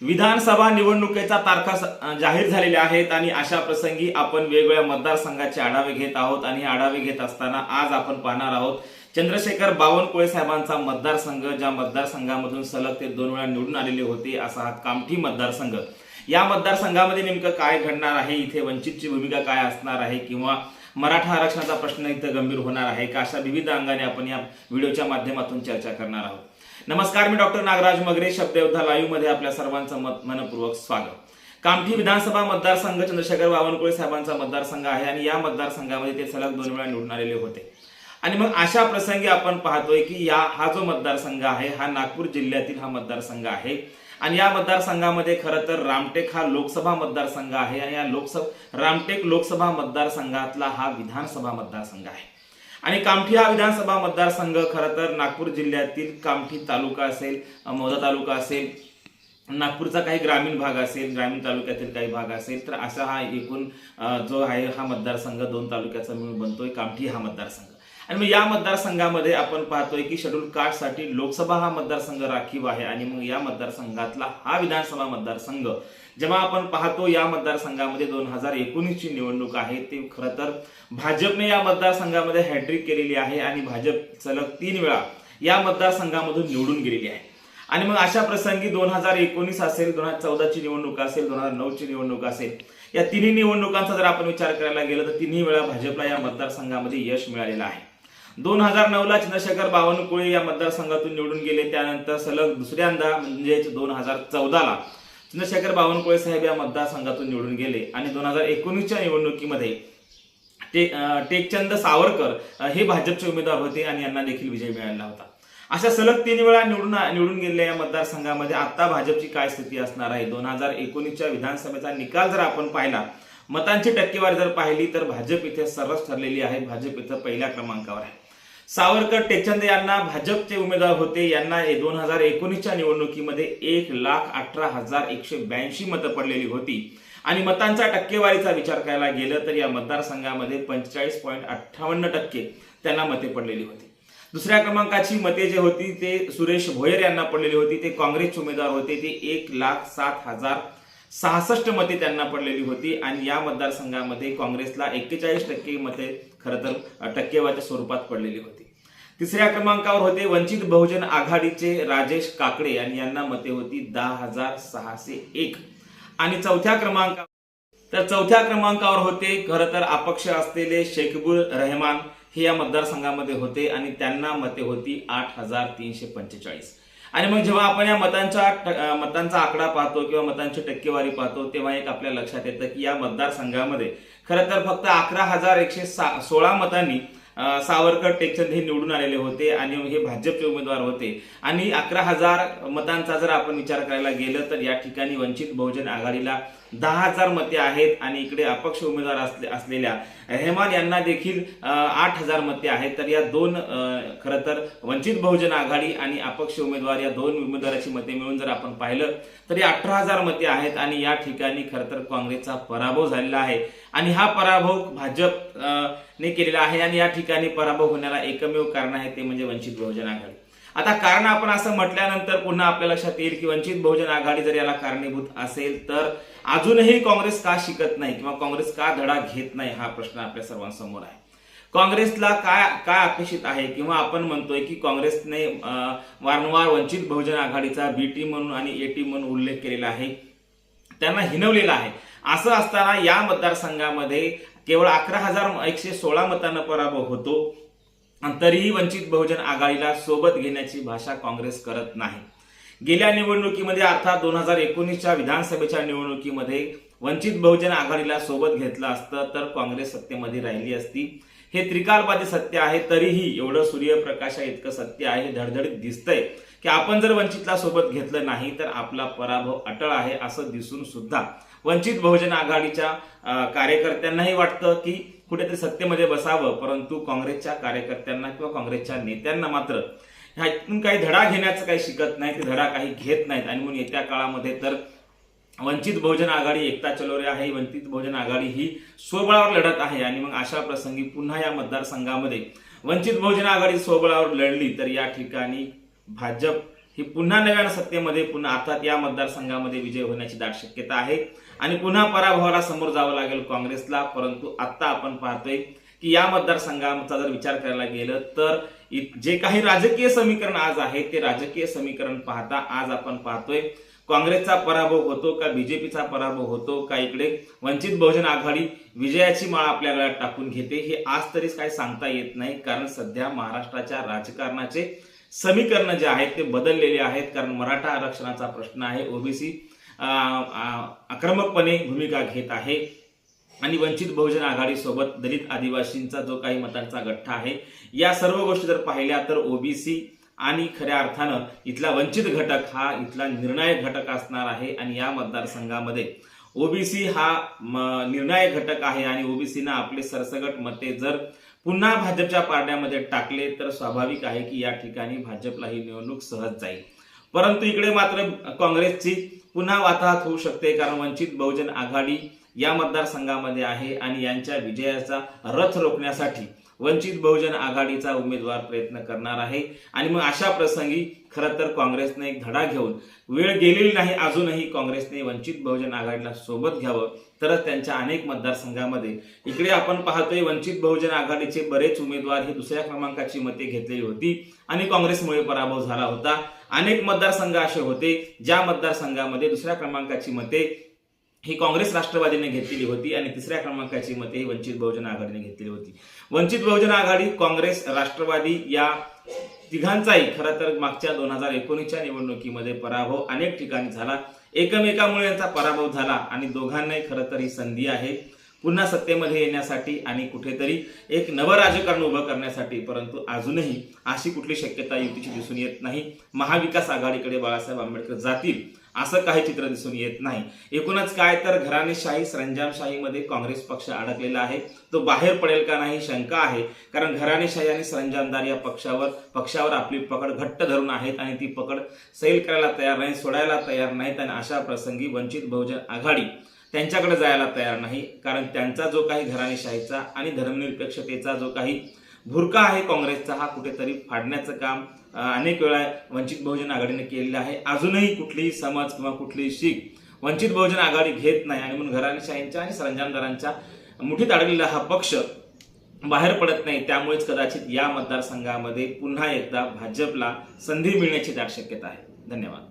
विधानसभा निवडणुकीचा तारखा जाहीर झालेल्या आहेत आणि अशा प्रसंगी आपण वेगवेगळ्या मतदारसंघाचे आढावे घेत आहोत आणि आढावे घेत असताना आज आपण पाहणार आहोत चंद्रशेखर बावनकुळे साहेबांचा मतदारसंघ, ज्या मतदारसंघामधून सलग ते 2 वेळा निवडून आलेले होते असा हा कामठी मतदारसंघ। या मतदारसंघामध्ये नेमकं काय घडणार आहे, इथे वंचितची भूमिका काय असणार आहे किंवा मराठा आरक्षणाचा प्रश्न इथे गंभीर होणार आहे का, अशा विविध अंगाने आपण या व्हिडिओच्या माध्यमातून चर्चा करणार आहोत। नमस्कार, मी डॉक्टर नागराज मगरे, शब्दयोद्धा लाईव्ह मध्ये आपल्या सर्वांचं मनपूर्वक स्वागत। कामठी विधानसभा मतदारसंघ चंद्रशेखर बावनकुळे साहेबांचा मतदारसंघ आहे आणि या मतदारसंघामध्ये ते सलग 2 वेळा निवडून आलेले होते आणि मग अशा प्रसंगी आपण पाहतोय की हा जो मतदारसंघ आहे हा नागपूर जिल्ह्यातील हा मतदारसंघ आहे आणि या मतदारसंघामध्ये खरं तर रामटेक हा लोकसभा मतदारसंघ आहे आणि या रामटेक लोकसभा मतदारसंघातला हा विधानसभा मतदारसंघ आहे आणि कामठी हा विधानसभा मतदारसंघ खरं तर नागपूर जिल्ह्यातील कामठी तालुका असेल, मौदा तालुका असेल, नागपूरचा काही ग्रामीण भाग असेल, ग्रामीण तालुक्यातील काही भाग असेल, तर असा हा एकूण जो आहे हा मतदारसंघ 2 तालुक्याचा मिळून बनतोय कामठी हा मतदारसंघ। आणि मग या मतदारसंघामध्ये आपण पाहतोय की शेड्यूल कास्टसाठी लोकसभा हा मतदारसंघ राखीव आहे आणि मग या मतदारसंघातला हा विधानसभा मतदारसंघ जेव्हा आपण पाहतो या मतदारसंघामध्ये 2019 ची निवडणूक आहे, ते खरं तर भाजपने या मतदारसंघामध्ये हॅट्रिक केलेली आहे आणि भाजप सलग 3 वेळा या मतदारसंघामधून निवडून गेलेली आहे। आणि मग अशा प्रसंगी 2019 असेल, 2014 ची निवडणूक असेल, 2009 ची निवडणूक असेल, या तिन्ही निवडणुकांचा जर आपण विचार करायला गेलो तर तिन्ही वेळा भाजपला या मतदारसंघामध्ये यश मिळालेलं आहे। 2009 ला चंद्रशेखर बावनकुळे या मतदारसंघातून निवडून गेले, त्यानंतर सलग दुसऱ्यांदा म्हणजे 2014 ला चंद्रशेखर बावनकुळे साहेब या मतदारसंघातून निवडून गेले आणि 2019च्या निवडणुकीमध्ये टेकचंद सावरकर हे भाजपचे उमेदवार होते आणि यांना देखील विजय मिळाला होता। अशा सलग 3 वेळा निवडून गेलेल्या या मतदारसंघामध्ये आता भाजपची काय स्थिती असणार आहे, 2019च्या विधानसभेचा निकाल जर आपण पाहिला, मतांची टक्केवारी जर पाहिली तर भाजप इथे सर्रास ठरलेली आहे, भाजप इथे पहिल्या क्रमांकावर आहे। सावरकर टेकचंद यांना भाजपचे उमेदवार होते, यांना 2019च्या निवडणुकीमध्ये 1,18,182 मतं पडलेली होती आणि मतांचा टक्केवारीचा विचार करायला गेलं तर या मतदारसंघामध्ये 45.58% त्यांना मते पडलेली होती। दुसऱ्या क्रमांकाची मते जे होती ते सुरेश भोयर यांना पडलेली होती, ते काँग्रेसचे उमेदवार होते, ते 1,07,066 मते त्यांना पडलेली होती आणि या मतदारसंघामध्ये काँग्रेसला 41% मते खरं तर टक्केवारीच्या स्वरूपात पडलेली होती। तिसऱ्या क्रमांकावर होते वंचित बहुजन आघाडीचे राजेश काकडे आणि यांना मते होती 10,601 आणि चौथ्या क्रमांकावर होते खरं तर अपक्ष असलेले शेखबुल रहमान हे या मतदारसंघामध्ये होते आणि त्यांना मते होती 8,345। आणि मग जेव्हा आपण या मतांचा आकडा पाहतो किंवा मतांची टक्केवारी पाहतो तेव्हा एक आपल्या लक्षात येतं की या मतदारसंघामध्ये खरं तर फक्त 11,116 मतांनी सावरकर टेकचंद हे निवडून आलेले होते आणि हे भाजपचे उमेदवार होते आणि 11,000 मतांचा जर आपण विचार करायला गेलं तर या ठिकाणी वंचित बहुजन आघाडीला 10,000 मते आहेत आणि इकडे अपक्ष उमेदवार असलेल्या रहमान यांना देखील 8,000 मते आहेत। तर या दोन खरं तर वंचित बहुजन आघाडी आणि अपक्ष उमेदवार या दोन उमेदवाराची मते मिळून जर आपण पाहिलं तर 18,000 मते आहेत आणि या ठिकाणी खरं तर काँग्रेसचा पराभव झालेला आहे आणि हा पराभव भाजप ने केलेला आहे आणि या ठिकाणी पराभव होण्याला एकमेव कारण आहे ते म्हणजे वंचित बहुजन आघाडी। आता कारण आपण असं म्हटल्यानंतर पुन्हा आपल्या लक्षात येईल की वंचित बहुजन आघाडी जर याला कारणीभूत असेल तर अजूनही काँग्रेस का शिकत नाही किंवा काँग्रेस का धडा घेत नाही हा प्रश्न आपल्या सर्वांसमोर आहे। काँग्रेसला काय अपेक्षित आहे किंवा आपण म्हणतोय की काँग्रेसने वारंवार वंचित बहुजन आघाडीचा बी टीम म्हणून आणि ए टीम म्हणून उल्लेख केलेला आहे, त्यांना हिनवलेला आहे। असं असताना या मतदारसंघामध्ये केवळ 11,116 मतांना पराभव होतो तरीही वंचित बहुजन आघाडीला सोबत घेण्याची भाषा काँग्रेस करत नाही। गेल्या निवडणुकीमध्ये अर्थात 2019च्या विधानसभेच्या निवडणुकीमध्ये वंचित बहुजन आघाडीला सोबत घेतलं असतं तर काँग्रेस सत्तेमध्ये राहिली असती। हे त्रिकालबाधी सत्य आहे, तरीही एवढं सूर्यप्रकाशा इतकं सत्य आहे, धडधडीत दिसतंय की आपण जर वंचितला सोबत घेतलं नाही तर आपला पराभव अटळ आहे असं दिसून सुद्धा वंचित बहुजन आघाडीच्या कार्यकर्त्यांनाही वाटतं की कुठेतरी सत्तेमध्ये बसावं, परंतु काँग्रेसच्या कार्यकर्त्यांना किंवा काँग्रेसच्या नेत्यांना मात्र ह्यातून काही धडा घेण्याचं काही शिकत नाही, ते धडा काही घेत नाहीत आणि म्हणून येत्या काळामध्ये तर वंचित बहुजन आघाडी एकता चलो रे आहे, वंचित बहुजन आघाडी ही स्वबळावर लढत आहे आणि मग अशा प्रसंगी पुन्हा या मतदारसंघामध्ये वंचित बहुजन आघाडी स्वबळावर लढली तर या ठिकाणी भाजप ही पुन्हा नव्यानं सत्तेमध्ये पुन्हा अर्थात या मतदारसंघामध्ये विजय होण्याची दाट शक्यता आहे आणि पुन्हा पराभवाला समोर जावं लागेल काँग्रेसला. परंतु आता आपण पाहतोय की या मतदारसंघाचा जर विचार करायला गेलं तर जे काही राजकीय समीकरण आज आहे ते राजकीय समीकरण पाहता आज आपण पाहतोय काँग्रेसचा पराभव होतो का बीजेपीचा पराभव होतो का इकडे वंचित बहुजन आघाडी विजयाची माळ आपल्या गळ्यात टाकून घेते हे आज तरीच काही सांगता येत नाही. कारण सध्या महाराष्ट्राच्या राजकारणाचे समीकरण जे आहेत ते बदललेले आहेत. कारण मराठा आरक्षणाचा प्रश्न आहे, ओबीसी आक्रमकपणे भूमिका घेत आहे आणि वंचित बहुजन आघाडी सोबत दलित आदिवासींचा जो काही मतांचा गठ्ठा आहे या सर्व गोष्टी जर पाहिल्या तर ओबीसी आणि खऱ्या अर्थानं इथला वंचित घटक हा इथला निर्णायक घटक असणार आहे आणि या मतदारसंघामध्ये ओबीसी हा निर्णायक घटक आहे आणि ओबीसीनं आपले सरसगट मते जर पुन्हा भाजपच्या पारड्यामध्ये टाकले तर स्वाभाविक आहे की या ठिकाणी भाजपला ही निवडणूक सहज जाईल. परंतु इकडे मात्र काँग्रेसची पुन्हा वाताहत होऊ शकते कारण वंचित बहुजन आघाडी या मतदारसंघामध्ये आहे आणि यांच्या विजयाचा रथ रोखण्यासाठी वंचित बहुजन आघाडीचा उमेदवार प्रयत्न करणार आहे. आणि मग अशा प्रसंगी खरं तर काँग्रेसने एक धडा घेऊन वेळ गेलेली नाही अजूनही काँग्रेसने वंचित बहुजन आघाडीला सोबत घ्यावं तरच त्यांच्या अनेक मतदारसंघामध्ये इकडे आपण पाहतोय वंचित बहुजन आघाडीचे बरेच उमेदवार हे दुसऱ्या क्रमांकाची मते घेतलेली होती आणि काँग्रेसमुळे पराभव झाला होता. अनेक मतदारसंघ असे होते ज्या मतदारसंघामध्ये दुसऱ्या क्रमांकाची मते ही काँग्रेस राष्ट्रवादीने घेतलेली होती आणि तिसऱ्या क्रमांकाची मते ही वंचित बहुजन आघाडीने घेतलेली होती. वंचित बहुजन आघाडी काँग्रेस राष्ट्रवादी या तिघांचाही खरं तर मागच्या 2019च्या निवडणुकीमध्ये पराभव अनेक ठिकाणी झाला. एकमेकामुळे यांचा पराभव झाला आणि दोघांनाही खरं तर ही संधी आहे पुन्हा सत्तेमध्ये येण्यासाठी आणि कुठेतरी एक नवं राजकारण उभं करण्यासाठी. परंतु अजूनही अशी कुठली शक्यता युतीची दिसून येत नाही. महाविकास आघाडीकडे बाळासाहेब आंबेडकर जातील असं काही चित्र दिसून येत नाही. एकूणच काय तर घराणेशाही सरंजामशाहीमध्ये काँग्रेस पक्ष अडकलेला आहे. तो बाहेर पडेल का नाही शंका आहे कारण घराणेशाही आणि सरंजामदार या पक्षावर आपली पकड घट्ट धरून आहेत आणि ती पकड सैल करायला तयार नाही, सोडायला तयार नाहीत आणि अशा प्रसंगी वंचित बहुजन आघाडी त्यांच्याकडे जायला तयार नाही. कारण त्यांचा जो काही घराणेशाहीचा आणि धर्मनिरपेक्षतेचा जो काही भुरका आहे काँग्रेसचा हा कुठेतरी फाडण्याचं काम अनेक वेळा वंचित बहुजन आघाडीने केलेलं आहे. अजूनही कुठलीही समज किंवा कुठलीही शीख वंचित बहुजन आघाडी घेत नाही आणि म्हणून घराणेशाहींच्या आणि सरंजामदारांच्या मुठीत अडकलेला हा पक्ष बाहेर पडत नाही. त्यामुळेच कदाचित या मतदारसंघामध्ये पुन्हा एकदा भाजपला संधी मिळण्याची दाट शक्यता आहे. धन्यवाद.